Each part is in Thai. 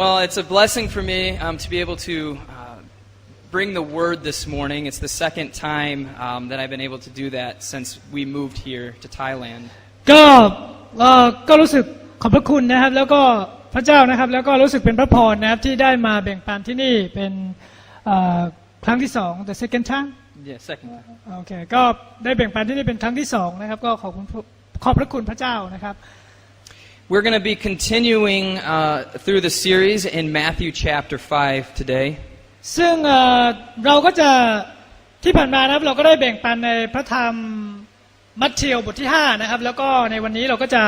Well, it's a blessing for me to be able to bring the word this morning. It's the second time that I've been able to do that since we moved here to Thailand. ก็รู้สึกขอบพระคุณนะครับแล้วก็พระเจ้านะครับแล้วก็รู้สึกเป็นพระพรนะครับที่ได้มาแบ่งปันที่นี่เป็นครั้งที่สอง the second time Yeah, second time. โอเคก็ได้แบ่งปันที่นี่เป็นครั้งที่สองนะครับก็ขอบพระคุณพระเจ้านะครับ We're going to be continuing through the series in Matthew chapter 5 today. ซึ่งเราก็จะที่ผ่านมานะครับเราก็ได้แบ่งปันในพระธรรมมัทธิวบทที่5นะครับแล้วก็ในวันนี้เราก็จะ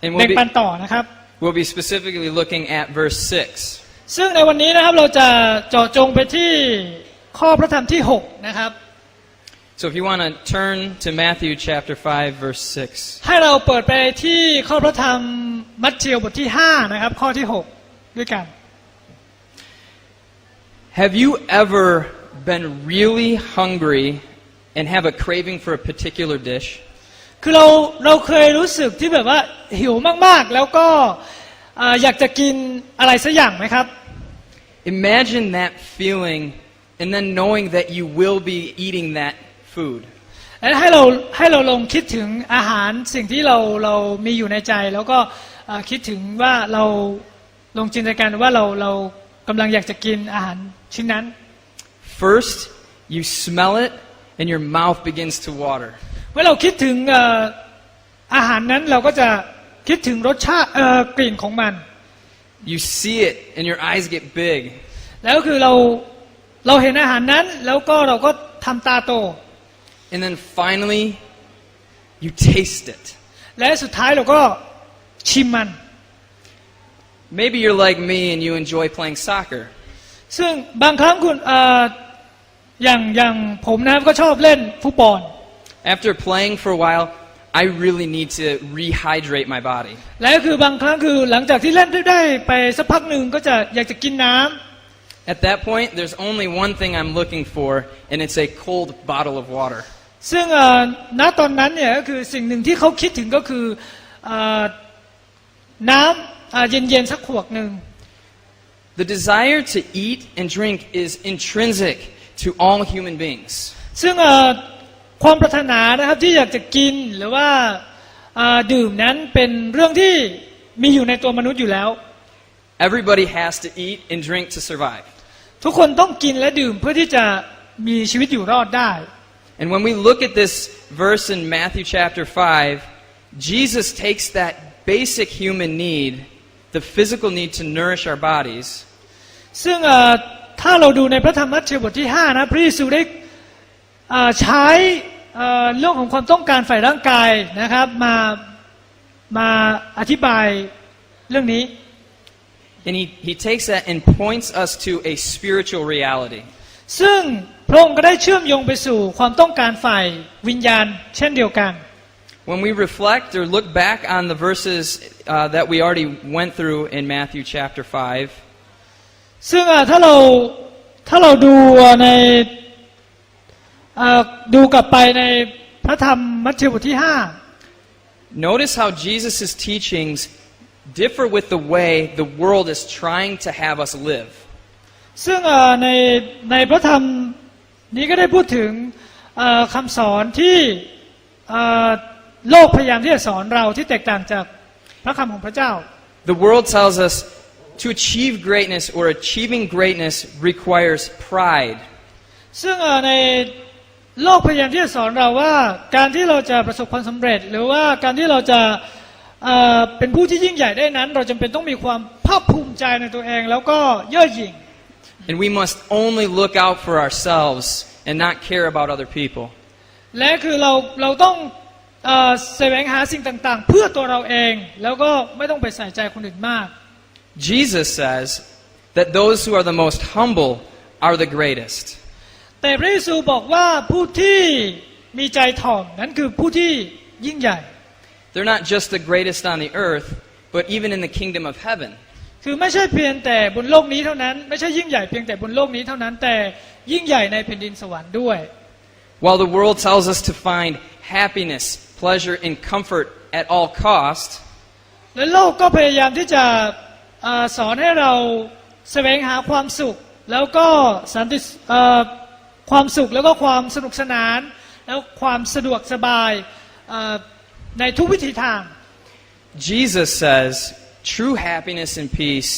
แบ่งปันต่อนะครับ We'll be specifically looking at verse 6. ซึ่งในวันนี้นะครับเราจะเจาะจงไปที่ข้อพระธรรมที่6นะครับ So if you want to turn to Matthew chapter 5 verse 6. ให้เราเปิดไปที่ข้อพระธรรมมัทธิวบทที่5นะครับข้อที่6ด้วยกัน Have you ever been really hungry and have a craving for a particular dish? คือเราเคยรู้สึกที่แบบว่าหิวมากๆแล้วก็อยากจะกินอะไรสักอย่างไหมครับ Imagine that feeling and then knowing that you will be eating that food. และให้เราลองคิดถึงอาหารสิ่งที่เรามีอยู่ในใจแล้วก็คิดถึงว่าเราลองจินตนาการว่าเรากำลังอยากจะกินอาหารชิ้นนั้น First, you smell it and your mouth begins to water. เมื่อเราคิดถึงอาหารนั้นเราก็จะคิดถึงรสชาติกลิ่นของมัน You see it and your eyes get big. แล้วคือเราเห็นอาหารนั้นแล้วก็เราก็ทำตาโต And then finally, you taste it. และสุดท้ายเราก็ชิมมัน Maybe you're like me and you enjoy playing soccer. ซึ่งบางครั้งคุณอย่างผมนะครับก็ชอบเล่นฟุตบอล After playing for a while, I really need to rehydrate my body. และคือบางครั้งคือหลังจากที่เล่นได้ไปสักพักหนึ่งก็จะอยากจะกินน้ำ At that point, there's only one thing I'm looking for, and it's a cold bottle of water. ซึ่งณตอนนั้นเนี่ยก็คือสิ่งหนึ่งที่เขาคิดถึงก็คือน้ำเย็นๆสักขวดหนึ่ง The desire to eat and drink is intrinsic to all human beings. ซึ่งความปรารถนานะครับที่อยากจะกินหรือว่าดื่มนั้นเป็นเรื่องที่มีอยู่ในตัวมนุษย์อยู่แล้ว Everybody has to eat and drink to survive. ทุกคนต้องกินและดื่มเพื่อที่จะมีชีวิตอยู่รอดได้ And when we look at this verse in Matthew chapter 5, Jesus takes that basic human need, the physical need to nourish our bodies. ซึ่งถ้าเราดูในพระธรรมมัทธิวบทที่5นะพระเยซูได้ใช้เรื่องของความต้องการฝ่ายร่างกายนะครับมาอธิบายเรื่องนี้ And he takes that and points us to a spiritual reality. ซึ่งพระองค์ก็ได้เชื่อมโยงไปสู่ความต้องการฝ่ายวิญญาณเช่นเดียวกัน When we reflect or look back on the verses that we already went through in Matthew chapter 5, ซึ่งถ้าเราดูดูกลับไปในพระธรรมมัทธิวบทที่5 notice how Jesus' teachings differ with the way the world is trying to have us live. ซึ่งในพระธรรมนี้ก็ได้พูดถึงคำสอนที่โลกพยายามที่จะสอนเราที่แตกต่างจากพระคำของพระเจ้า The world tells us to achieve greatness or achieving greatness requires pride. ซึ่งในโลกพยายามที่จะสอนเราว่าการที่เราจะประสบความสำเร็จหรือว่าการที่เราจะเป็นผู้ที่ยิ่งใหญ่ได้นั้นเราจำเป็นต้องมีความภาคภูมิใจในตัวเองแล้วก็เย่อหยิ่ง And we must only look out for ourselves and not care about other people. และคือเราต้องแสวงหาสิ่งต่างๆเพื่อตัวเราเองแล้วก็ไม่ต้องไปใส่ใจคนอื่นมาก Jesus says that those who are the most humble are the greatest. แต่พระเยซูบอกว่าผู้ที่มีใจถ่อมนั้นคือผู้ที่ยิ่งใหญ่ They're not just the greatest on the earth, but even in the kingdom of heaven. คือไม่ใช่เพียงแต่บนโลกนี้เท่านั้นไม่ใช่ยิ่งใหญ่เพียงแต่บนโลกนี้เท่านั้นแต่ยิ่งใหญ่ในแผ่นดินสวรรค์ด้วย While the world tells us to find happiness, pleasure, and comfort at all cost, และโลกก็พยายามที่จะ สอนให้เราแสวงหาความสุขแล้วก็สันติความสุขแล้วก็ความสนุกสนานแล้วความสะดวกสบายในทุกวิถีทาง Jesus says true happiness and peace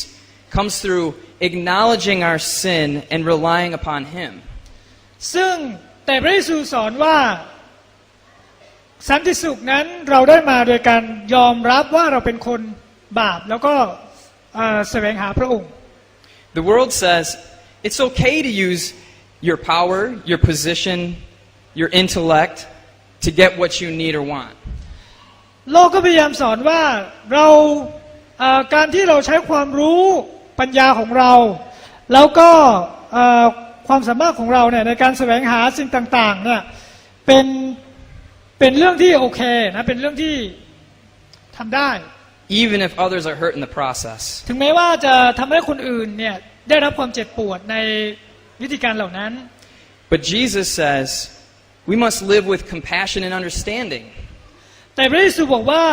comes through acknowledging our sin and relying upon Him. ซึ่งแต่พระเยซูสอนว่าสันติสุขนั้นเราได้มาโดยการยอมรับว่าเราเป็นคนบาปแล้วก็แสวงหาพระองค์ The world says it's okay to use your power, your position, your intellect to get what you need or want. โลกก็พยายามสอนว่าการที่เราใช้ความรู้ปัญญาของเราแล้วก็ความสามารถของเราเนี่ยในการแสวงหาสิ่งต่างๆเนี่ยเป็นเรื่องที่โอเคนะเป็นเรื่องที่ทำได้ Even if others are hurt in the process. ถึงแม้ว่าจะทำให้คนอื่นเนี่ยได้รับความเจ็บปวดในวิธีการเหล่านั้น But Jesus says we must live with compassion and understanding. แต่พระเยซูบอกว่า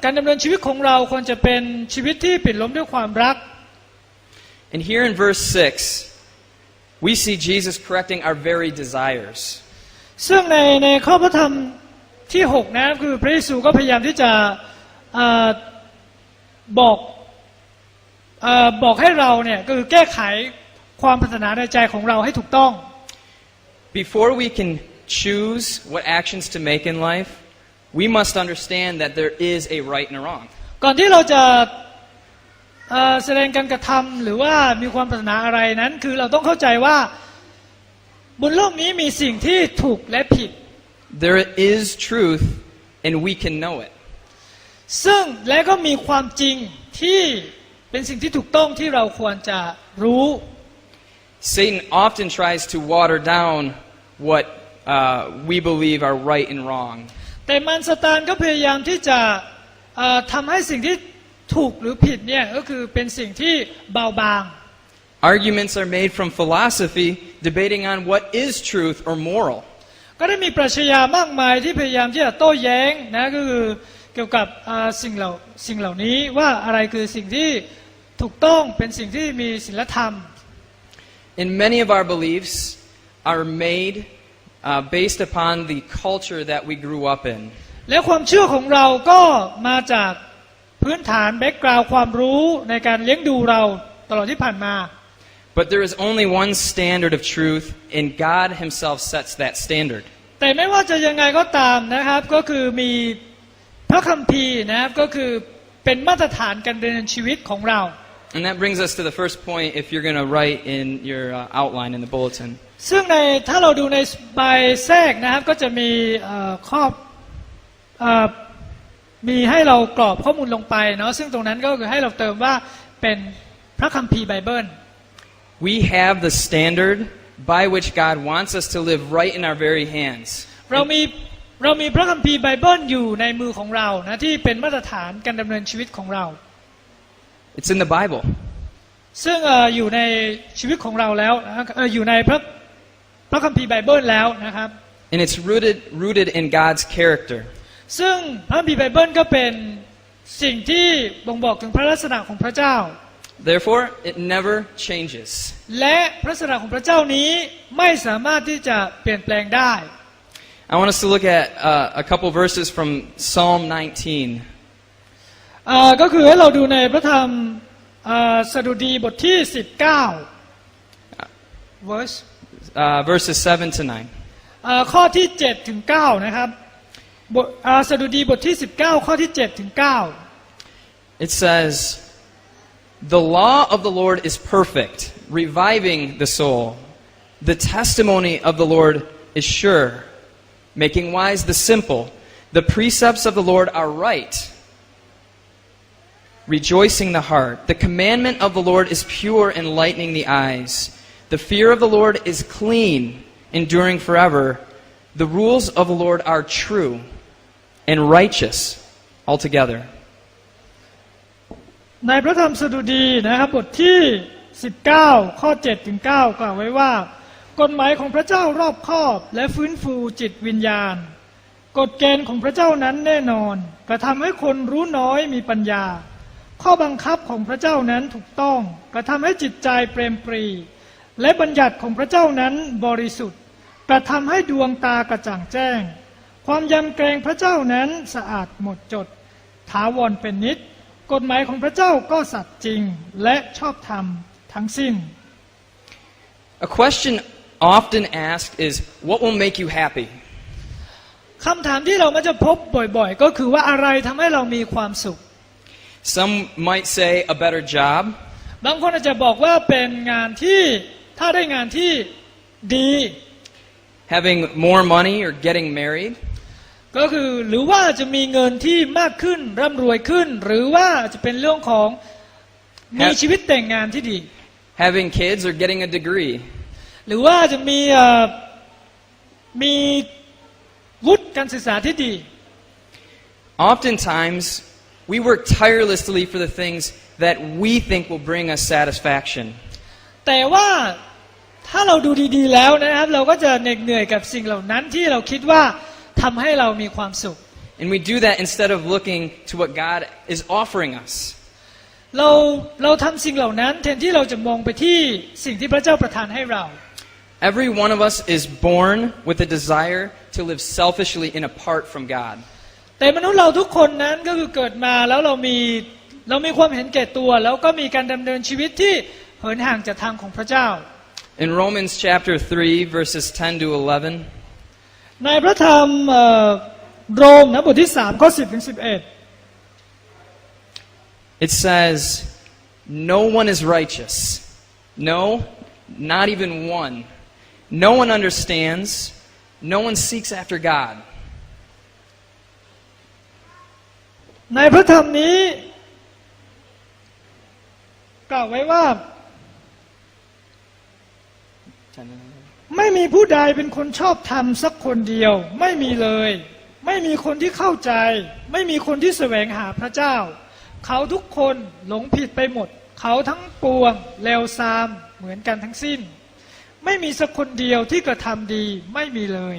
การดำเนินชีวิตของเราควรจะเป็นชีวิตที่ปิดล้อมด้วยความรัก And here in verse 6 we see Jesus correcting our very desires. ซึ่งในข้อพระธรรมที่6นะคือพระเยซูก็พยายามที่จะบอกให้เราเนี่ยก็คือแก้ไขความปรารถนาในใจของเราให้ถูกต้อง Before we can choose what actions to make in life, we must understand that there is a right and a wrong. ก่อนที่เราจะแสดงการกระทำหรือว่ามีความปรารถนาอะไรนั้นคือเราต้องเข้าใจว่าบนโลกนี้มีสิ่งที่ถูกและผิด There is truth and we can know it. ซึ่งและก็มีความจริงที่เป็นสิ่งที่ถูกต้องที่เราควรจะรู้ Satan often tries to water down what we believe are right and wrong. แต่มารซาตานก็พยายามที่จะทำให้สิ่งที่ถูกหรือผิดเนี่ยก็คือเป็นสิ่งที่เบาบาง Arguments are made from philosophy debating on what is truth or moral. ก็ได้มีปรัชญามากมายที่พยายามที่จะโต้แย้งนะก็คือเกี่ยวกับสิ่งเหล่านี้ว่าอะไรคือสิ่งที่ถูกต้องเป็นสิ่งที่มีศีลธรรม And many of our beliefs are made based upon the culture that we grew up in. และความเชื่อของเราก็มาจากพื้นฐานแบ็กกราวด์ความรู้ในการเลี้ยงดูเราตลอดที่ผ่านมา But there is only one standard of truth and God Himself sets that standard. แต่ไม่ว่าจะยังไงก็ตามนะครับก็คือมีพระคัมภีร์นะครับก็คือเป็นมาตรฐานการดำเนินชีวิตของเรา And that brings us to the first point if you're going to write in your outline in the bulletin. ซึ่งถ้าเราดูในใบแทรกนะครับก็จะมีข้อมีให้เรากรอบข้อมูลลงไปเนาะซึ่งตรงนั้นก็คือให้เราเติมว่าเป็นพระคัมภีร์ไบเบิล We have the standard by which God wants us to live right in our very hands. เรามีพระคัมภีร์ไบเบิลอยู่ในมือของเรานะที่เป็นมาตรฐานการดำเนินชีวิตของเรา It's in the Bible. ซึ่งอยู่ในชีวิตของเราแล้วอยู่ในพระคัมภีร์ไบเบิลแล้วนะครับ And it's rooted in God's character. ซึ่งพระคัมภีร์ไบเบิลก็เป็นสิ่งที่บ่งบอกถึงพระลักษณะของพระเจ้า Therefore, it never changes. และพระลักษณะของพระเจ้านี้ไม่สามารถที่จะเปลี่ยนแปลงได้ I want us to look at a couple verses from Psalm 19. ก็คือให้เราดูในพระธรรมสดุดีบทที่19 verses 7 to 9. ข้อที่7ถึง9นะครับสดุดีบทที่19ข้อที่7ถึง9 It says, "The law of the Lord is perfect, reviving the soul. The testimony of the Lord is sure, making wise the simple. The precepts of the Lord are right, rejoicing the heart. The commandment of the Lord is pure, enlightening the eyes. The fear of the Lord is clean, enduring forever. The rules of the Lord are true and righteous altogether." ในพระธรรมสดุดีนะครับบทที่19ข้อ7ถึง9กล่าวไว้ว่ากฎหมายของพระเจ้ารอบคอบและฟื้นฟูจิตวิญญาณกฎเกณฑ์ของพระเจ้านั้นแน่นอนกระทำให้คนรู้น้อยมีปัญญา ข้อบังคับของพระเจ้านั้นถูกต้องกระทำให้จิตใจเปรมปรีและบัญญัติของพระเจ้านั้นบริสุทธิ์กระทำให้ดวงตากระจ่างแจ้งความยำเกรงพระเจ้านั้นสะอาดหมดจดถาวรเป็นนิจกฎหมายของพระเจ้าก็สัตย์จริงและชอบธรรมทั้งสิ้น A question often asked is, what will make you happy? คำถามที่เรามักจะพบบ่อยๆก็คือว่าอะไรทำให้เรามีความสุข Some might say a better job. บางคนอาจจะบอกว่าเป็นงานที่ถ้าได้งานที่ดี Having more money or getting married. ก็คือหรือว่าจะมีเงินที่มากขึ้นร่ำรวยขึ้นหรือว่าจะเป็นเรื่องของมีชีวิตแต่งงานที่ดี Having kids or getting a degree. หรือว่าจะมีวุฒิการศึกษาที่ดี Oftentimes, we work tirelessly for the things that we think will bring us satisfaction. แต่ว่าถ้าเราดูดีๆแล้วนะครับเราก็จะเหนื่อยกับสิ่งเหล่านั้นที่เราคิดว่าทำให้เรามีความสุข And we do that instead of looking to what God is offering us. เราทำสิ่งเหล่านั้นแทนที่เราจะมองไปที่สิ่งที่พระเจ้าประทานให้เรา Every one of us is born with a desire to live selfishly and apart from God. แต่มนุษย์เราทุกคนนั้นก็คือเกิดมาแล้วเรามีความเห็นแก่ตัวแล้วก็มีการดำเนินชีวิตที่เหินห่างจากทางของพระเจ้า In Romans chapter 3 verses 10 to 11, ในพระธรรมโรมนะบทที่3ข้อ10ถึง11 it says, "No one is righteous. No, not even one. No one understands. No one seeks after God." ในพระธรรมนี้กล่าวไว้ว่าไม่มีผู้ใดเป็นคนชอบธรรมสักคนเดียวไม่มีเลยไม่มีคนที่เข้าใจไม่มีคนที่แสวงหาพระเจ้าเขาทุกคนหลงผิดไปหมดเขาทั้งปวงเลวทรามเหมือนกันทั้งสิ้นไม่มีสักคนเดียวที่กระทำดีไม่มีเลย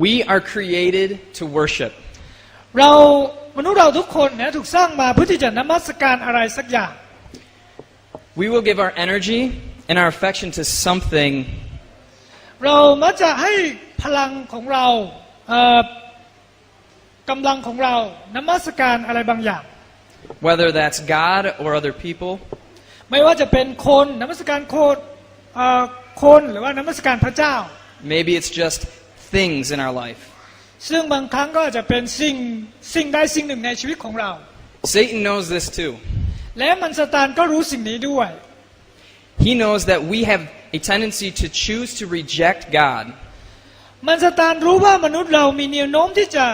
We are created to worship. มนุษย์เราทุกคนเนี่ยถูกสร้างมาเพื่อที่จะนมัสการอะไรสักอย่าง We will give our energy and our affection to something. เรามักจะให้พลังของเรากำลังของเรานมัสการอะไรบางอย่าง Whether that's God or other people. ไม่ว่าจะเป็นคนนมัสการคนหรือว่านมัสการพระเจ้า Maybe it's just things in our life. ซึ่งบางครั้งก็อาจจะเป็นสิ่งใดสิ่งหนึ่งในชีวิตของเรา Satan knows this too. และมันซาตานก็รู้สิ่งนี้ด้วย He knows that we have a tendency to choose to reject God. มันซาตานรู้ว่ามนุษย์เรามีแนวโน้มที่จะ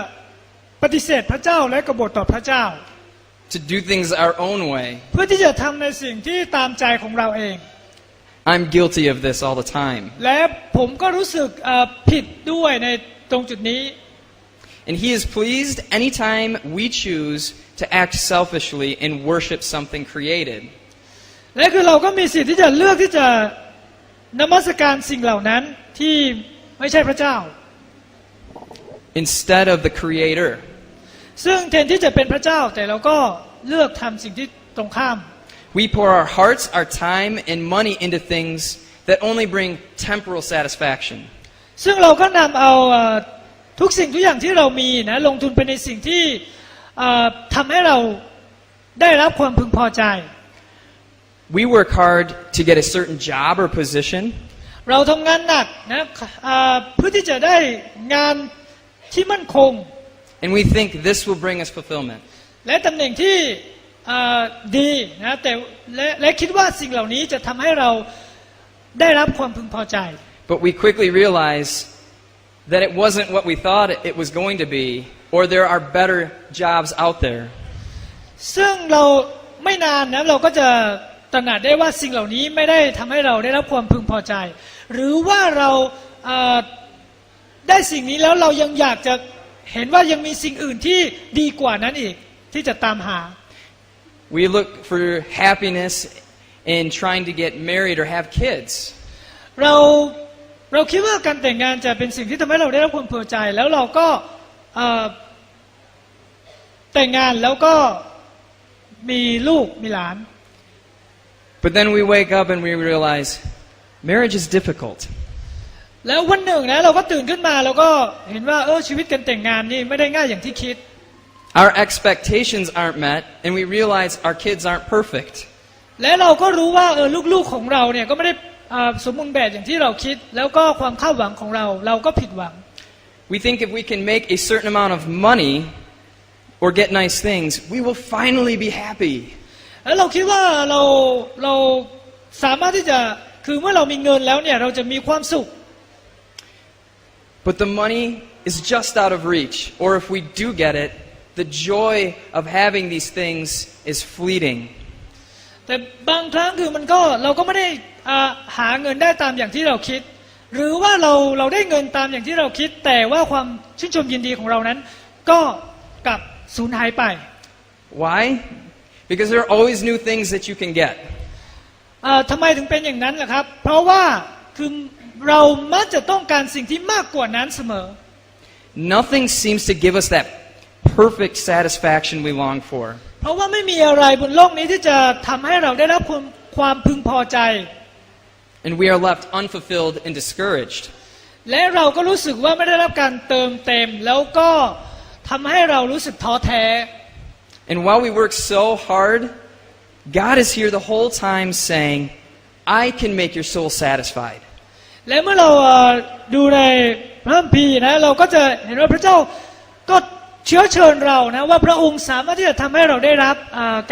ปฏิเสธพระเจ้าและกบฏต่อพระเจ้า To do things our own way. เพื่อที่จะทำในสิ่งที่ตามใจของเราเอง I'm guilty of this all the time. และผมก็รู้สึกผิดด้วยในตรงจุดนี้ And He is pleased anytime we choose to act selfishly and worship something created. และคือเราก็มีสิทธิ์ที่จะเลือกที่จะนมัสการสิ่งเหล่านั้นที่ไม่ใช่พระเจ้า Instead of the Creator. ซึ่งแทนที่จะเป็นพระเจ้าแต่เราก็เลือกทำสิ่งที่ตรงข้าม We pour our hearts, our time, and money into things that only bring temporal satisfaction. ซึ่งเราก็นำเอาทุกสิ่งทุกอย่างที่เรามีนะลงทุนไปในสิ่งที่ทำให้เราได้รับความพึงพอใจ We work hard to get a certain job or position. เราทำงานหนักนะเพื่อที่จะได้งานที่มั่นคง And we think this will bring us fulfillment. และตำแหน่งที่ดีนะและคิดว่าสิ่งเหล่านี้จะทำให้เราได้รับความพึงพอใจ But we quickly realize that it wasn't what we thought it was going to be, or there are better jobs out there. ซึ่งเราไม่นานนะเราก็จะตระหนักได้ว่าสิ่งเหล่านี้ไม่ได้ทำให้เราได้รับความพึงพอใจ หรือว่าเราได้สิ่งนี้แล้วเรายังอยากจะเห็นว่ายังมีสิ่งอื่นที่ดีกว่านั้นอีกที่จะตามหา We look for happiness in trying to get married or have kids. เราคิดว่าการแต่งงานจะเป็นสิ่งที่ทำให้เราได้รับความพอใจแล้วเราก็ แต่งงานแล้วก็มีลูกมีหลาน But then we wake up and we realize marriage is difficult. แล้ววันหนึ่งนะเราก็ตื่นขึ้นมาแล้วก็เห็นว่าชีวิตการแต่งงานนี่ไม่ได้ง่ายอย่างที่คิด Our expectations aren't met and we realize our kids aren't perfect. และเราก็รู้ว่าลูกๆของเราเนี่ยก็ไม่ได้สมบูรณ์แบบอย่างที่เราคิดแล้วก็ความคาดหวังของเราก็ผิดหวัง We think if we can make a certain amount of money or get nice things, we will finally be happy. แล้วเราคิดว่าเราสามารถที่จะคือเมื่อเรามีเงินแล้วเนี่ยเราจะมีความสุข But the money is just out of reach, or if we do get it, the joy of having these things is fleeting. แต่บางครั้งคือเราก็ไม่ได้หาเงินได้ตามอย่างที่เราคิดหรือว่าเราได้เงินตามอย่างที่เราคิดแต่ว่าความชื่นชมยินดีของเรานั้นก็กลับสูญหายไป Why? Because there are always new things that you can get. ทำไมถึงเป็นอย่างนั้นล่ะครับเพราะว่าคือเรามักจะต้องการสิ่งที่มากกว่านั้นเสมอ Nothing seems to give us that perfect satisfaction we long for. เพราะว่าไม่มีอะไรบนโลกนี้ที่จะทำให้เราได้รับความพึงพอใจ And we are left unfulfilled and discouraged. และเราก็รู้สึกว่าไม่ได้รับการเติมเต็มแล้วก็ทำให้เรารู้สึกท้อแท้ And while we work so hard, God is here the whole time saying, I can make your soul satisfied. และเมื่อเราดูในพระคัมภีร์นะเราก็จะเห็นว่าพระเจ้าก็เชื้อเชิญเรานะว่าพระองค์สามารถที่จะทำให้เราได้รับ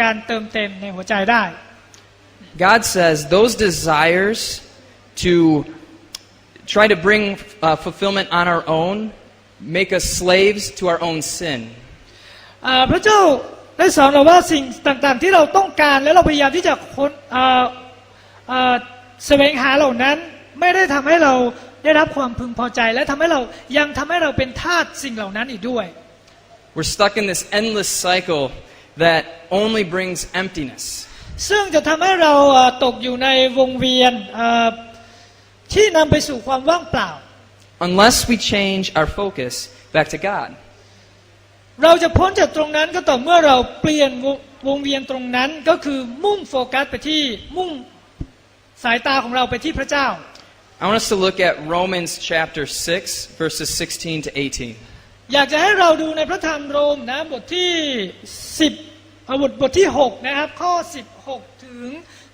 การเติมเต็มในหัวใจได้ God says those desires to try to bring fulfillment on our own make us slaves to our own sin. พระเจ้าได้สอนเราว่าสิ่งต่างๆที่เราต้องการและเราพยายามที่จะแสวงหาเหล่านั้นไม่ได้ทำให้เราได้รับความพึงพอใจและทำให้เรายังทำให้เราเป็นทาสสิ่งเหล่านั้นอีกด้วย We're stuck in this endless cycle that only brings emptiness. ซึ่งจะทำให้เราตกอยู่ในวงเวียนที่นำไปสู่ความว่างเปล่า Unless we change our focus back to God. เราจะพ้นจากตรงนั้นก็ต่อเมื่อเราเปลี่ยนวงเวียนตรงนั้นก็คือมุ่งโฟกัสไปที่มุ่งสายตาของเราไปที่พระเจ้า I want us to look at Romans chapter 6 verses 16 to 18. อยากจะให้เราดูในพระธรรมโรมนะบทที่10บทที่6นะครับข้อ16ถึง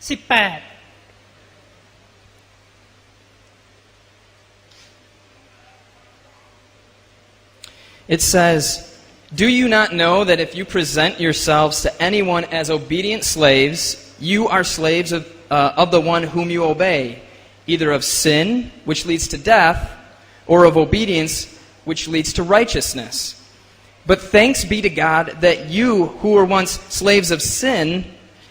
18It says, Do you not know that if you present yourselves to anyone as obedient slaves, you are slaves of the one whom you obey, either of sin, which leads to death, or of obedience, which leads to righteousness? But thanks be to God that you, who were once slaves of sin,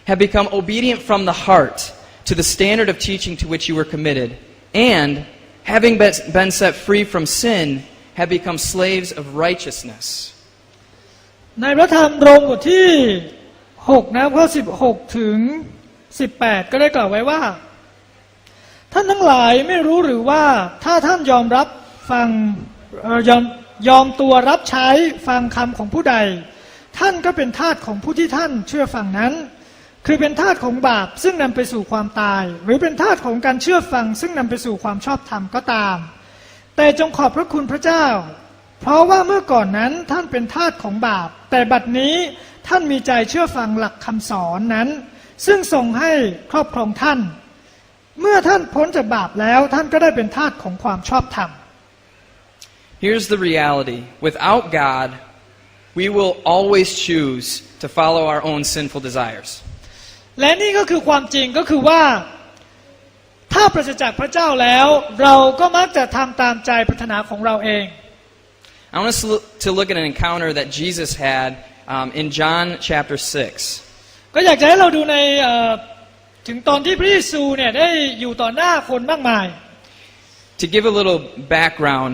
have become obedient from the heart to the standard of teaching to which you were committed, and, having been set free from sin, have become slaves of righteousness. ในพระธรรมโรมบทที่6นะข้อ16ถึง18ก็ได้กล่าวไว้ว่าท่านทั้งหลายไม่รู้หรือว่าถ้าท่านยอมรับฟังยอมตัวรับใช้ฟังคำของผู้ใดท่านก็เป็นทาสของผู้ที่ท่านเชื่อฟังนั้นคือเป็นทาสของบาปซึ่งนำไปสู่ความตายหรือเป็นทาสของการเชื่อฟังซึ่งนำไปสู่ความชอบธรรมก็ตามแต่จงขอบพระคุณพระเจ้าเพราะว่าเมื่อก่อนนั้นท่านเป็นทาสของบาปแต่บัดนี้ท่านมีใจเชื่อฟังหลักคำสอนนั้นซึ่งส่งให้ครอบครองท่านเมื่อท่านพ้นจากบาปแล้วท่านก็ได้เป็นทาสของความชอบธรรม Here's the reality. Without God, we will always choose to follow our own sinful desires. และนี่ก็คือความจริงก็คือว่าถ้าปราศจากพระเจ้าแล้วเราก็มักจะทำตามใจปรารถนาของเราเอง I want us to look at an encounter that Jesus had in John chapter 6. ก็อยากจะให้เราดูในถึงตอนที่พระเยซูเนี่ยได้อยู่ต่อหน้าคนมากมาย To give a little background,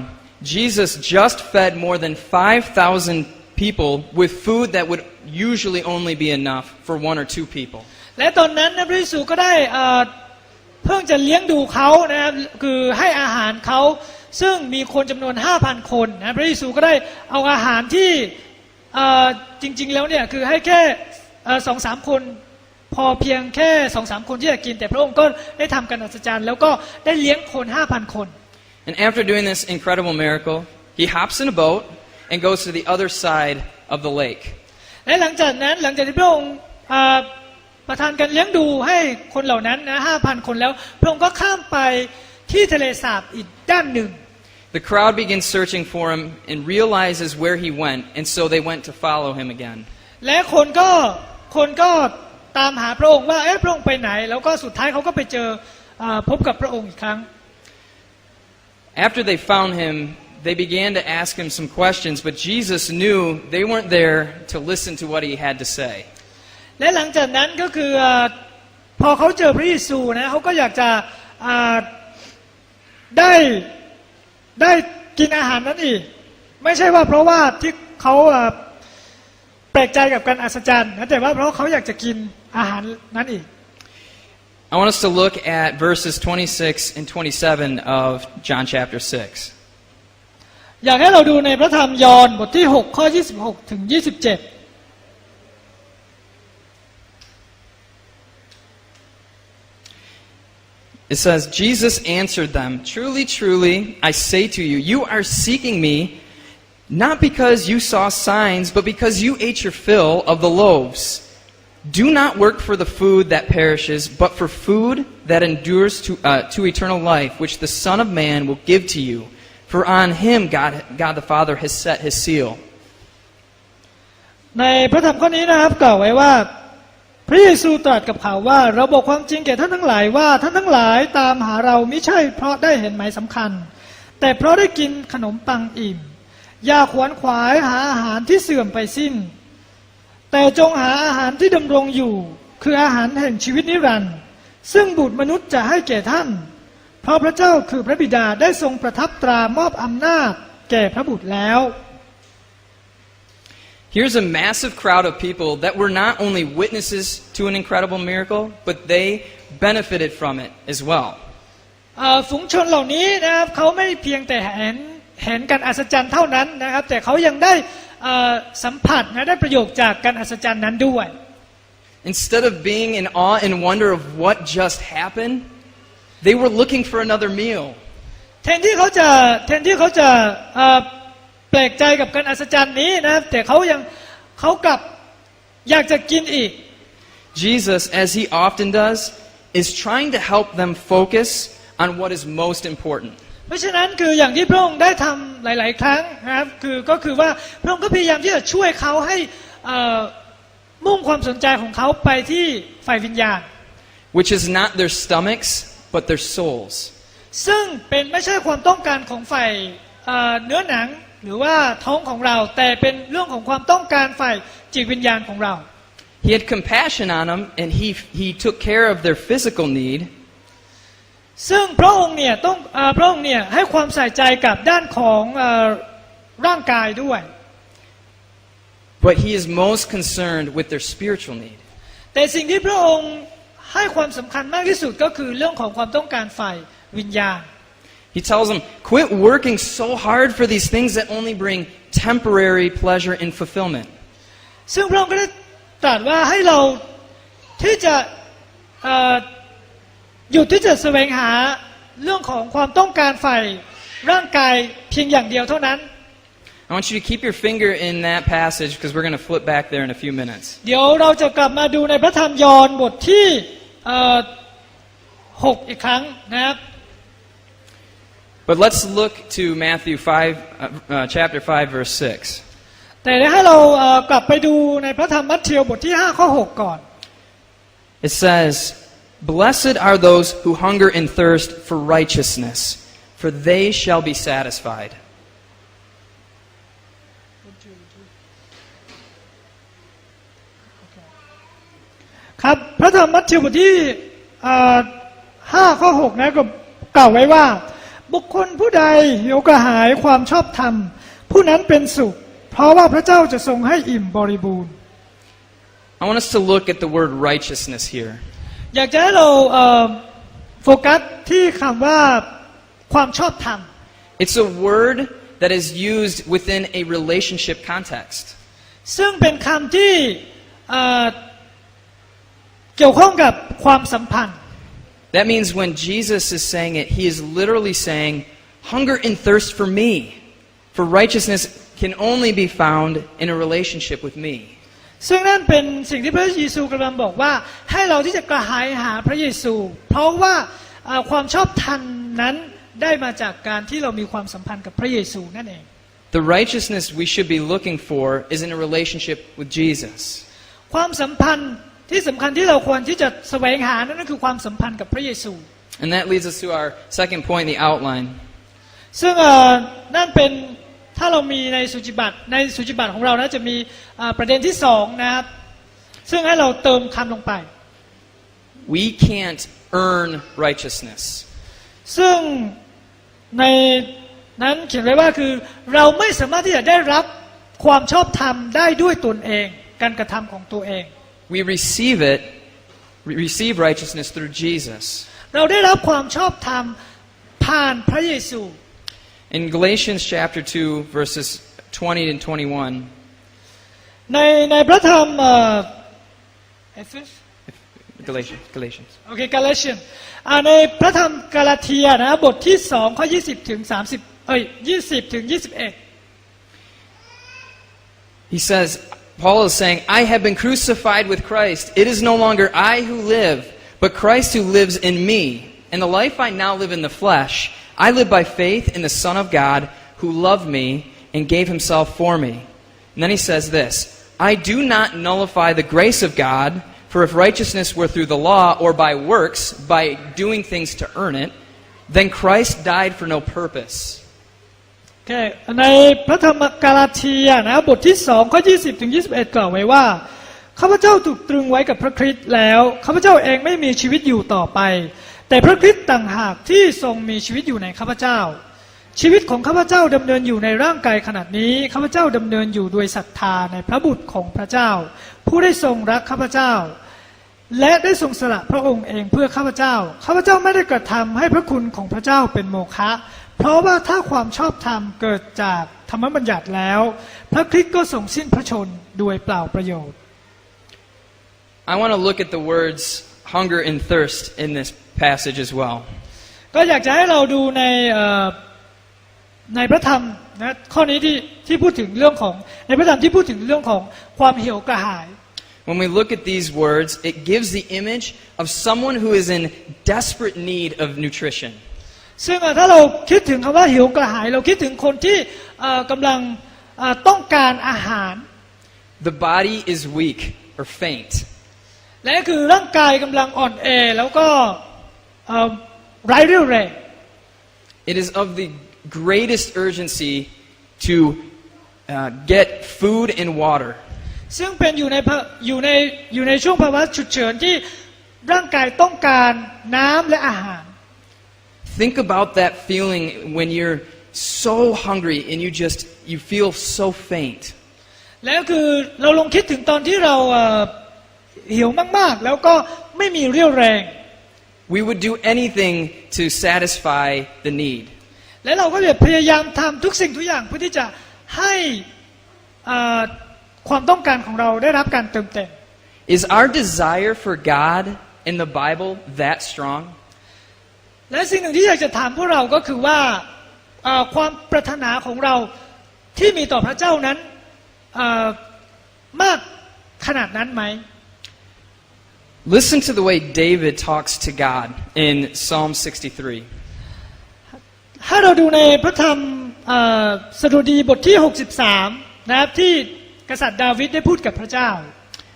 Jesus just fed more than 5,000 people with food that would usually only be enough for one or two people. และตอนนั้นพระเยซูก็ได้เพิ่งจะเลี้ยงดูเขานะครับคือให้อาหารเขาซึ่งมีคนจำนวน 5,000 คนนะพระเยซูก็ได้เอาอาหารที่ จริงๆแล้วเนี่ยคือให้แค่2-3 คนพอเพียงแค่2-3 คนที่จะกินแต่พระองค์ก็ได้ทำการอัศจรรย์แล้วก็ได้เลี้ยงคน 5,000 คน And after doing this incredible miracle, he hops in a boat and goes to the other side of the lake. และหลังจากที่พระองค์ประทานการเลี้ยงดูให้คนเหล่านั้นนะ 5,000 คนแล้วพระองค์ก็ข้ามไปที่ทะเลสาบอีกด้านหนึ่ง The crowd begins searching for him and realizes where he went, and so they went to follow him again. และคนก็ตามหาพระองค์ว่าพระองค์ไปไหนแล้วก็สุดท้ายเขาก็ไปเจอพบกับพระองค์อีกครั้ง After they found him, they began to ask him some questions, but Jesus knew they weren't there to listen to what he had to say. และหลังจากนั้นก็คือพอเขาเจอพระเยซูนะเขาก็อยากจะได้กินอาหารนั้นอีกไม่ใช่ว่าเพราะว่าที่เขาแปลกใจกับการอัศจรรย์นะแต่ว่าเพราะเขาอยากจะกินอาหารนั้นอีก I want us to look at verses 26 and 27 of John chapter 6. อยากให้เราดูในพระธรรมยอห์นบทที่6ข้อ26ถึง27 It says, Jesus answered them, "Truly, truly, I say to you, you are seeking me, not because you saw signs, but because you ate your fill of the loaves. Do not work for the food that perishes, but for food that endures to eternal life, which the Son of Man will give to you. For on him God the Father has set his seal." ในพระธรรมข้อนี้นะครับกล่าวไว้ว่าพระเยซูตรัสกับเขาว่าเราบอกความจริงแก่ท่านทั้งหลายว่าท่านทั้งหลายตามหาเราไม่ใช่เพราะได้เห็นหมายสำคัญแต่เพราะได้กินขนมปังอิ่มอย่าขวนขวายหาอาหารที่เสื่อมไปสิ้นแต่จงหาอาหารที่ดำรงอยู่คืออาหารแห่งชีวิตนิรันดร์ซึ่งบุตรมนุษย์จะให้แก่ท่านเพราะพระเจ้าคือพระบิดาได้ทรงประทับตรามอบอำนาจแก่พระบุตรแล้ว Here's a massive crowd of people that were not only witnesses to an incredible miracle, but they benefited from it as well. ฝูงชนเหล่านี้นะครับเขาไม่เพียงแต่เห็นการอัศจรรย์เท่านั้นนะครับแต่เขายังได้สัมผัสนะได้ประโยชน์จากการอัศจรรย์นั้นด้วย Instead of being in awe and wonder of what just happened, they were looking for another meal. แทนที่เขาจะแปลกใจกับการอัศจรรย์นี้นะครับแต่เขากลับอยากจะกินอีก Jesus, as he often does, is trying to help them focus on what is most important. เพราะฉะนั้นคืออย่างที่พระองค์ได้ทำหลายๆครั้งนะครับก็คือว่าพระองค์ก็พยายามที่จะช่วยเขาให้มุ่งความสนใจของเขาไปที่ฝ่ายวิญญาณ Which is not their stomachs, but their souls. ซึ่งเป็นไม่ใช่ความต้องการของฝ่ายเนื้อหนังหรือว่าท้องของเราแต่เป็นเรื่องของความต้องการฝ่ายจิตวิญญาณของเรา He had compassion on them, and he took care of their physical need. ซึ่งพระองค์เนี่ยให้ความใส่ใจกับด้านของร่างกายด้วย But he is most concerned with their spiritual need. แต่สิ่งที่พระองค์ให้ความสำคัญมากที่สุดก็คือเรื่องของความต้องการฝ่ายวิญญาณHe tells them, quit working so hard for these things that only bring temporary pleasure and fulfillment. ซึ่งพระองค์ก็ได้ตรัสว่าให้เราที่จะหยุดที่จะแสวงหาเรื่องของความต้องการฝ่ายร่างกายเพียงอย่างเดียวเท่านั้น I want you to keep your finger in that passage because we're going to flip back there in a few minutes. เดี๋ยวเราจะกลับมาดูในพระธรรมยอห์นบทที่6อีกครั้งนะครับ But let's look to Matthew 5, chapter 5, verse 6. แต่ให้เรากลับไปดูในพระธรรมมัทธิวบทที่5ข้อ6ก่อน It says, "Blessed are those who hunger and thirst for righteousness, for they shall be satisfied." ครับพระธรรมมัทธิวบทที่5ข้อ6นะก็กล่าวไว้ว่าบุคคลผู้ใดหิวกระหายความชอบธรรมผู้นั้นเป็นสุขเพราะว่าพระเจ้าจะทรงให้อิ่มบริบูรณ์ I want us to look at the word righteousness here. อยากจะให้เราโฟกัสที่คำว่าความชอบธรรม It's a word that is used within a relationship context. ซึ่งเป็นคำที่เกี่ยวข้องกับความสัมพันธ์ That means when Jesus is saying it, he is literally saying, hunger and thirst for me, for righteousness can only be found in a relationship with me. ซึ่งนั่นเป็นสิ่งที่พระเยซูกำลังบอกว่าให้เราที่จะกระหายหาพระเยซูเพราะว่าความชอบธรรมนั้นได้มาจากการที่เรามีความสัมพันธ์กับพระเยซูนั่นเอง The righteousness we should be looking for is in a relationship with Jesus. ความสัมพันธ์ที่สำคัญที่เราควรที่จะแสวงหานั่นก็คือความสัมพันธ์กับพระเยซู And that leads us to our second point in the outline. ซึ่งนั่นเป็นถ้าเรามีในสุจิบัตรของเรานะจะมีประเด็นที่สองนะครับซึ่งให้เราเติมคำลงไป We can't earn righteousness. ซึ่งในนั้นเขียนไว้ว่าคือเราไม่สามารถที่จะได้รับความชอบธรรมได้ด้วยตนเองการกระทำของตัวเอง We receive righteousness through Jesus. เราได้รับความชอบธรรมผ่านพระเยซู In Galatians chapter 2 verses 20 and 21, ในพระธรรมGalatians. โอเคกาลาเทียนในพระธรรมกาลาเทียนะบทที่2ข้อ20ถึง20ถึง21 He says, Paul is saying, I have been crucified with Christ. It is no longer I who live, but Christ who lives in me. And the life I now live in the flesh, I live by faith in the Son of God who loved me and gave himself for me. And then he says this, I do not nullify the grace of God, for if righteousness were through the law or by works, by doing things to earn it, then Christ died for no purpose. ในพระธรรมกาลาเทียนะบทที่2ข้อ20ถึง21กล่าวไว้ว่าข้าพเจ้าถูกตรึงไว้กับพระคริสต์แล้วข้าพเจ้าเองไม่มีชีวิตอยู่ต่อไปแต่พระคริสต์ต่างหากที่ทรงมีชีวิตอยู่ในข้าพเจ้าชีวิตของข้าพเจ้าดำเนินอยู่ในร่างกายขณะนี้ข้าพเจ้าดำเนินอยู่ด้วยศรัทธาในพระบุตรของพระเจ้าผู้ได้ทรงรักข้าพเจ้าและได้ทรงสละพระองค์เองเพื่อข้าพเจ้าข้าพเจ้าไม่ได้กระทำให้พระคุณของพระเจ้าเป็นโมฆะเพราะว่าถ้าความชอบธรรมเกิดจากธรรมบัญญัติแล้วพระคริสต์ก็ทรงสิ้นพระชนม์โดยเปล่าประโยชน์ I want to look at the words hunger and thirst in this passage as well. ก็อยากจะให้เราดูในพระธรรมนะข้อนี้ที่พูดถึงเรื่องของในพระธรรมที่พูดถึงเรื่องของความหิวกระหาย When we look at these words, it gives the image of someone who is in desperate need of nutrition. ซึ่งถ้าเราคิดถึงคำว่าหิวกระหายเราคิดถึงคนที่กำลังต้องการอาหาร The body is weak or faint. และคือร่างกายกำลังอ่อนแอแล้วก็ไร้เรี่ยวแรง It is of the greatest urgency to get food and water. ซึ่งเป็นอยู่ในช่วงภาวะฉุกเฉินที่ร่างกายต้องการน้ำและอาหาร Think about that feeling when you're so hungry and you feel so faint. แล้วคือเราลองคิดถึงตอนที่เราหิวมากๆแล้วก็ไม่มีเรี่ยวแรง We would do anything to satisfy the need. และเราก็จะพยายามทำทุกสิ่งทุกอย่างเพื่อที่จะให้ความต้องการของเราได้รับการเติมเต็ม Is our desire for God in the Bible that strong? และสิ่งหนึ่งที่อยากจะถามพวกเราก็คือว่าความปรารถนาของเราที่มีต่อพระเจ้านั้นมากขนาดนั้นไหม Listen to the way David talks to God in Psalm 63. ถ้าเราดูในพระธรรมสดุดีบทที่63นะครับที่กษัตริย์ดาวิดได้พูดกับพระเจ้า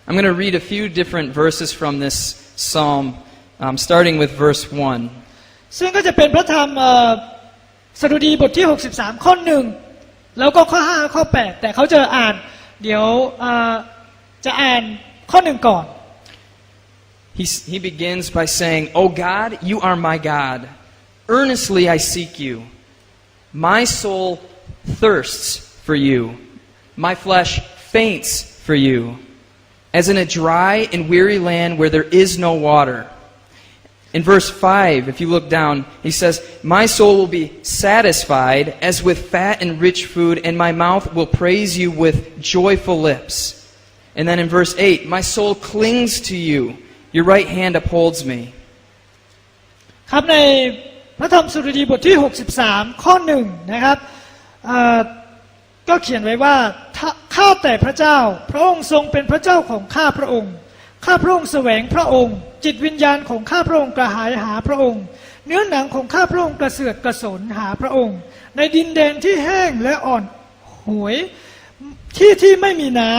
I'm going to read a few different verses from this psalm, starting with verse 1. ซึ่งก็จะเป็นพระธรรมสดุดีบทที่63ข้อ1แล้วก็ข้อ5ข้อ8แต่เขาจะอ่านเดี๋ยวจะอ่านข้อ1ก่อน He begins by saying, "O God, you are my God. Earnestly I seek you. My soul thirsts for you. My flesh faints for you, as in a dry and weary land where there is no water." In verse 5, if you look down, he says, "My soul will be satisfied as with fat and rich food, and my mouth will praise you with joyful lips." And then in verse 8, "My soul clings to you, your right hand upholds me." ครับในพระธรรมสดุดีบทที่63ข้อ1นะครับก็เขียนไว้ว่าข้าแต่พระเจ้าพระองค์ทรงเป็นพระเจ้าของข้าพระองค์ข้าพระองค์แสวงพระองค์จิตวิญญาณของข้าพระองค์กระหายหาพระองค์เนื้อหนังของข้าพระองค์กระเสือกกระสนหาพระองค์ในดินแดนที่แห้งและอ่อนหวยที่ไม่มีน้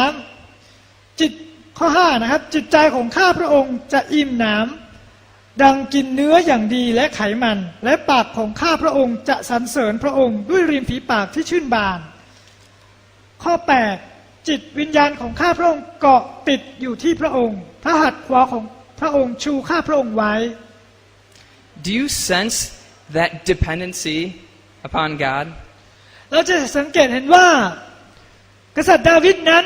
ำจิตข้อ5นะครับจิตใจของข้าพระองค์จะอิ่มหนำดังกินเนื้ออย่างดีและไขมันและปากของข้าพระองค์จะสรรเสริญพระองค์ด้วยริมฝีปากที่ชื่นบานข้อ8จิตวิญญาณของข้าพระองค์เกาะติดอยู่ที่พระองค์พระหัตถ์ขวาของพระองค์ชูข้าพระองค์ไว้ Do you sense that dependency upon God? เราจะสังเกตเห็นว่ากษัตริย์ดาวิดนั้น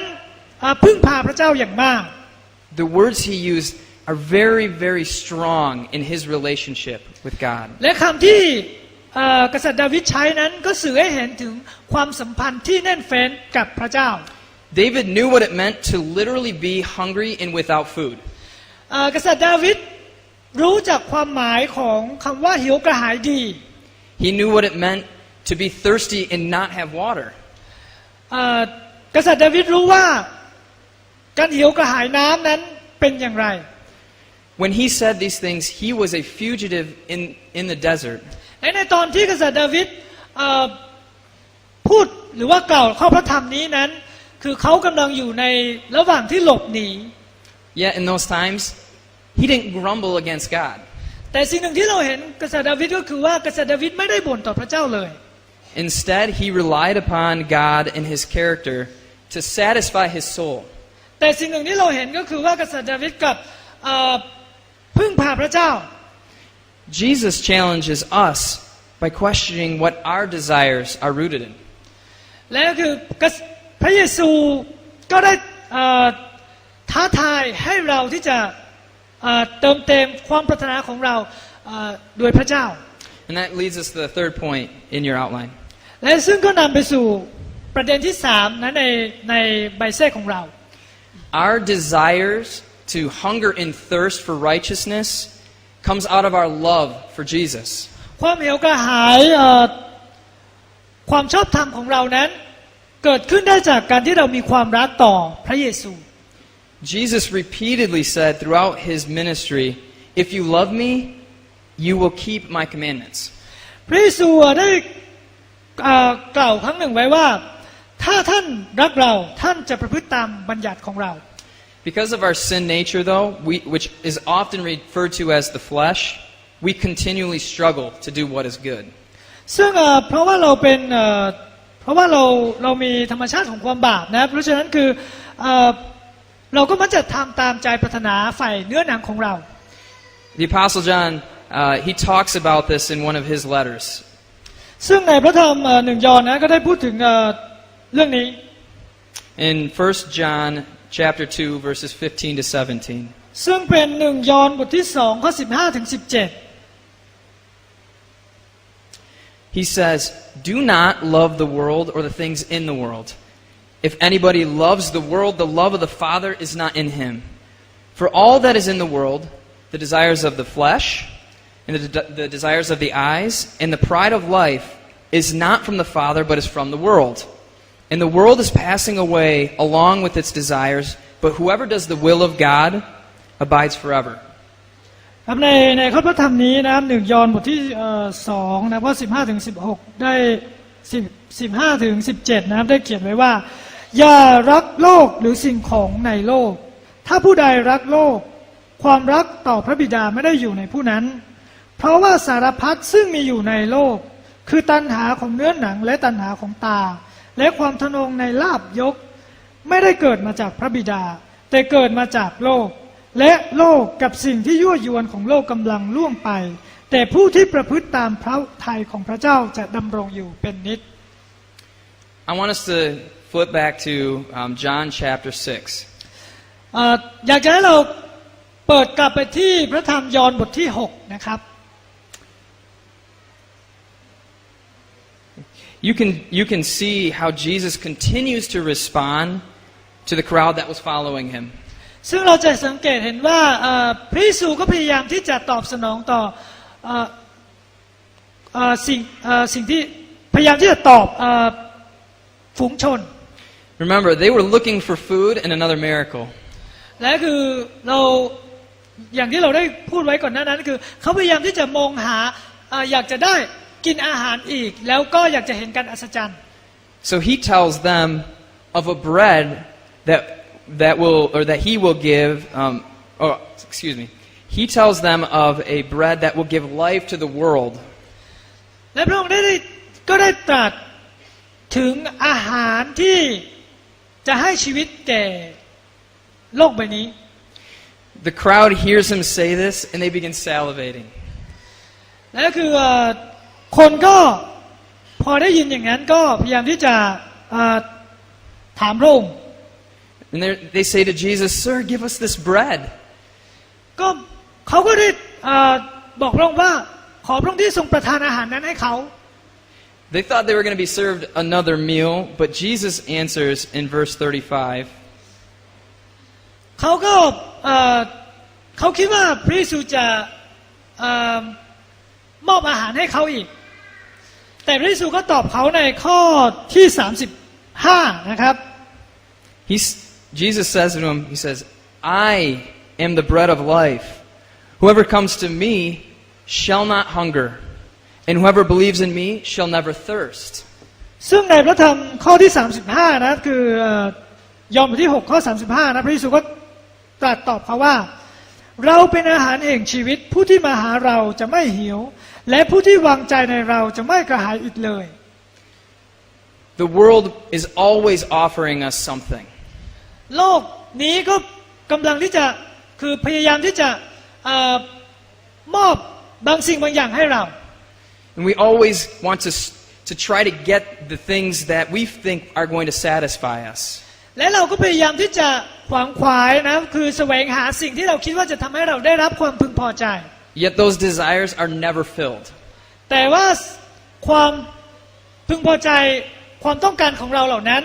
พึ่งพาพระเจ้าอย่างมาก The words he used are very, very strong in his relationship with God. และคำที่กษัตริย์ดาวิดใช้นั้นก็สื่อให้เห็นถึงความสัมพันธ์ที่แน่นแฟ้นกับพระเจ้า David knew what it meant to literally be hungry and without food. กษัตริย์ดาวิดรู้จักความหมายของคำว่าหิวกระหายดี He knew what it meant to be thirsty and not have water. กษัตริย์ดาวิดรู้ว่าการหิวกระหายน้ำนั้นเป็นอย่างไร When he said these things, he was a fugitive in the desert. และในตอนที่กษัตริย์ดาวิดพูดหรือว่ากล่าวข้อพระธรรมนี้นั้นคือเขากำลังอยู่ในระหว่างที่หลบหนี Yet in those times, he didn't grumble against God. แต่สิ่งหนึ่งที่เราเห็นกษัตริย์ดาวิดก็คือว่ากษัตริย์ดาวิดไม่ได้บ่นต่อพระเจ้าเลย Instead, he relied upon God and his character to satisfy his soul. แต่สิ่งหนึ่งที่เราเห็นก็คือว่ากษัตริย์ดาวิดกับพึ่งพาพระเจ้า Jesus challenges us by questioning what our desires are rooted in. และคือพระเยซูก็ได้ท้าทายให้เราที่จะเติมเต็มความปรารถนาของเราโดยพระเจ้า And that leads us to the third point in your outline. และซึ่งก็นำไปสู่ประเด็นที่3นะในใบเส้ของเรา Our desires to hunger and thirst for righteousness comes out of our love for Jesus. ความหิวกระหายความชอบธรรมของเรานั้นเกิดขึ้นได้จากการที่เรามีความรักต่อพระเยซู Jesus repeatedly said throughout his ministry, "If you love me, you will keep my commandments." พระเยซูได้กล่าวครั้งหนึ่งไว้ว่าถ้าท่านรักเราท่านจะประพฤติตามบัญญัติของเรา Because of our sin nature, though, which is often referred to as the flesh, we continually struggle to do what is good. ซึ่งเพราะว่าเรามีธรรมชาติของความบาปนะเพราะฉะนั้นคือเราก็มักจะทำตามใจปรารถนาฝ่ายเนื้อหนังของเรา The Apostle John, he talks about this in one of his letters. ซึ่งในพระธรรม1 ยอห์นนะก็ได้พูดถึงเรื่องนี้ In 1 John chapter 2 verses 15 to 17. ซึ่งเป็น1 ยอห์นบทที่2ข้อ15ถึง17 He says, "Do not love the world or the things in the world. If anybody loves the world, the love of the Father is not in him. For all that is in the world, the desires of the flesh, and the desires of the eyes, and the pride of life, is not from the Father, but is from the world. And the world is passing away along with its desires, but whoever does the will of God abides forever." ครับในข้อพระธรรมนี้นะครับ1 ยอห์นบทที่2นะข้อ15ถึง16ได้15ถึง17นะครับได้เขียนไว้ว่าอย่ารักโลกหรือสิ่งของในโลกถ้าผู้ใดรักโลกความรักต่อพระบิดาไม่ได้อยู่ในผู้นั้นเพราะว่าสารพัดซึ่งมีอยู่ในโลกคือตัณหาของเนื้อหนังและตัณหาของตาและความทะนงในลาภยศไม่ได้เกิดมาจากพระบิดาแต่เกิดมาจากโลกและโลกกับสิ่งที่ยั่วยวนของโลกกำลังล่วงไปแต่ผู้ที่ประพฤติตามพระทัยของพระเจ้าจะดำรงอยู่เป็นนิจ I want us to flip back to John chapter 6. อยากจะให้เรา เปิดกลับไปที่พระธรรมยอห์นบทที่6นะครับ You can see how Jesus continues to respond to the crowd that was following him. ซึ่งเราจะสังเกตเห็นว่าพระเยซูก็พยายามที่จะตอบสนองต่อสิ่งที่พยายามที่จะตอบฝูงชน Remember, they were looking for food and another miracle. และคือเราอย่างที่เราได้พูดไว้ก่อนหน้านั้นคือเขาพยายามที่จะมองหาอยากจะได้กินอาหารอีกแล้วก็อยากจะเห็นการอัศจรรย์ So he tells them of a bread that he will give. He tells them of a bread that will give life to the world. และพระองค์ก็ได้ตรัสถึงอาหารที่จะให้ชีวิตแก่โลกใบนี้ The crowd hears him say this and they begin salivating. และคือคนก็พอได้ยินอย่างนั้นก็พยายามที่จะถามพระองค์ And they say to Jesus, "Sir, give us this bread." ก็เขาก็ได้บอกพระองค์ว่าขอพระองค์ที่ทรงประทานอาหารนั้นให้เขา They thought they were going to be served another meal, but Jesus answers in verse 35. เขาคิดว่าพระเยซูจะมอบอาหารให้เขาอีกแต่พระเยซูก็ตอบเขาในข้อที่35นะครับ Jesus says to him, he says, "I am the bread of life. Whoever comes to me shall not hunger, and whoever believes in me shall never thirst." ซึ่งในพระธรรมข้อที่35นะคือยอห์นบทที่6ข้อ35นะพระเยซูก็ตรัสตอบเขาว่าเราเป็นอาหารแห่งชีวิตผู้ที่มาหาเราจะไม่หิวและผู้ที่วางใจในเราจะไม่กระหายอีกเลย The world is always offering us something. โลกนี้ก็กำลังที่จะคือพยายามที่จะมอบบางสิ่งบางอย่างให้เรา And we always want to try to get the things that we think are going to satisfy us. และเราก็พยายามที่จะขวางขวายนะคือแสวงหาสิ่งที่เราคิดว่าจะทำให้เราได้รับความพึงพอใจ Yet those desires are never filled. แต่ว่าความพึงพอใจความต้องการของเราเหล่านั้น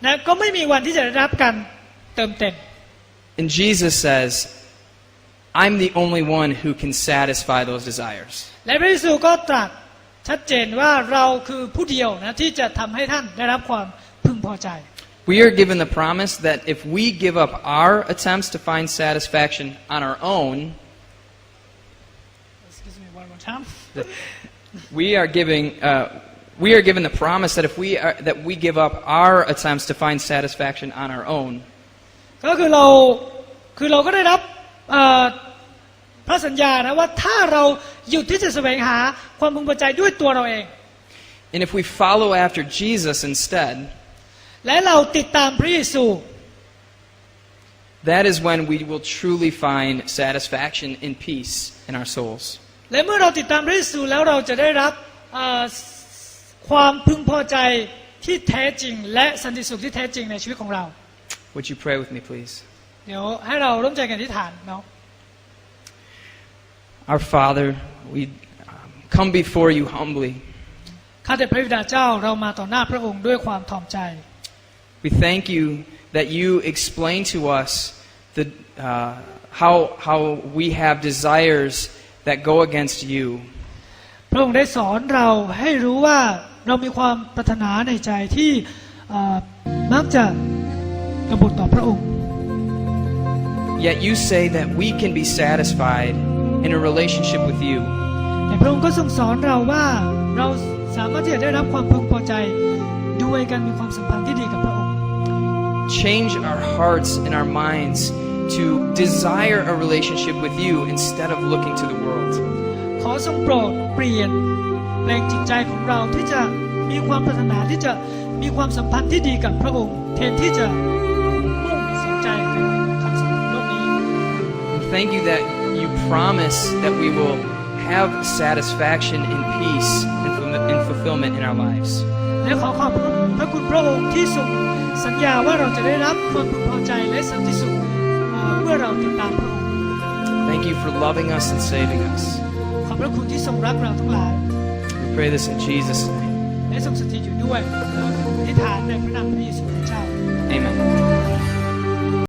นะก็ไม่มีวันที่จะได้รับการเติมเต็ม And Jesus says, "I'm the only one who can satisfy those desires." และพระเยซูก็ตรัสชัดเจนว่าเราคือผู้เดียวนะที่จะทำให้ท่านได้รับความพึงพอใจ We are given the promise that if we give up our attempts to find satisfaction on our own, Excuse me one more time. we are given the promise that if we give up our attempts to find satisfaction on our own, ก็คือเราก็ได้รับพระสัญญานะว่าถ้าเราหยุดที่จะแสวงหาความพึงพอใจด้วยตัวเราเอง and if we follow after Jesus instead, และเราติดตามพระเยซู that is when we will truly find satisfaction and peace in our souls. และเมื่อเราติดตามพระเยซูแล้วเราจะได้รับความพึงพอใจที่แท้จริงและสันติสุขที่แท้จริงในชีวิตของเรา Would you pray with me, please? เดี๋ยวให้เราร่วมใจกันอธิษฐานเนาะ Our Father, we come before you humbly. ข้าแต่พระบิดาเจ้าเรามาต่อหน้าพระองค์ด้วยความถ่อมใจ We thank you that you explain to us how we have desires that go against you. พระองค์ได้สอนเราให้รู้ว่าเรามีความปรารถนาในใจที่มักจะกบฏต่อพระองค์ Yet you say that we can be satisfied in a relationship with you. แต่พระองค์ก็ทรงสอนเราว่าเราสามารถที่จะได้รับความพึงพอใจด้วยการมีความสัมพันธ์ที่ดีกับพระองค์ Change our hearts and our minds to desire a relationship with you instead of looking to the world. ขอทรงโปรดเปลี่ยนแปลงจิตใจของเราที่จะมีความปรารถนาที่จะมีความสัมพันธ์ที่ดีกับพระองค์แทนที่จะมุ่งสนใจในคำสอนโลกนี้ Thank you that you promise that we will have satisfaction and peace and fulfillment in our lives. และขอขอบพระคุณพระองค์ที่ทรงสัญญาว่าเราจะได้รับความพึงพอใจและสันติสุขเมื่อเราติดตามพระองค์ Thank you for loving us and saving us. ขอบพระคุณที่ทรงรักเราทั้งหลาย We pray this in Jesus' name. และทรงสถิตอยู่ด้วยและอธิษฐานในพระนามพระเยซูคริสต์เจ้า Amen.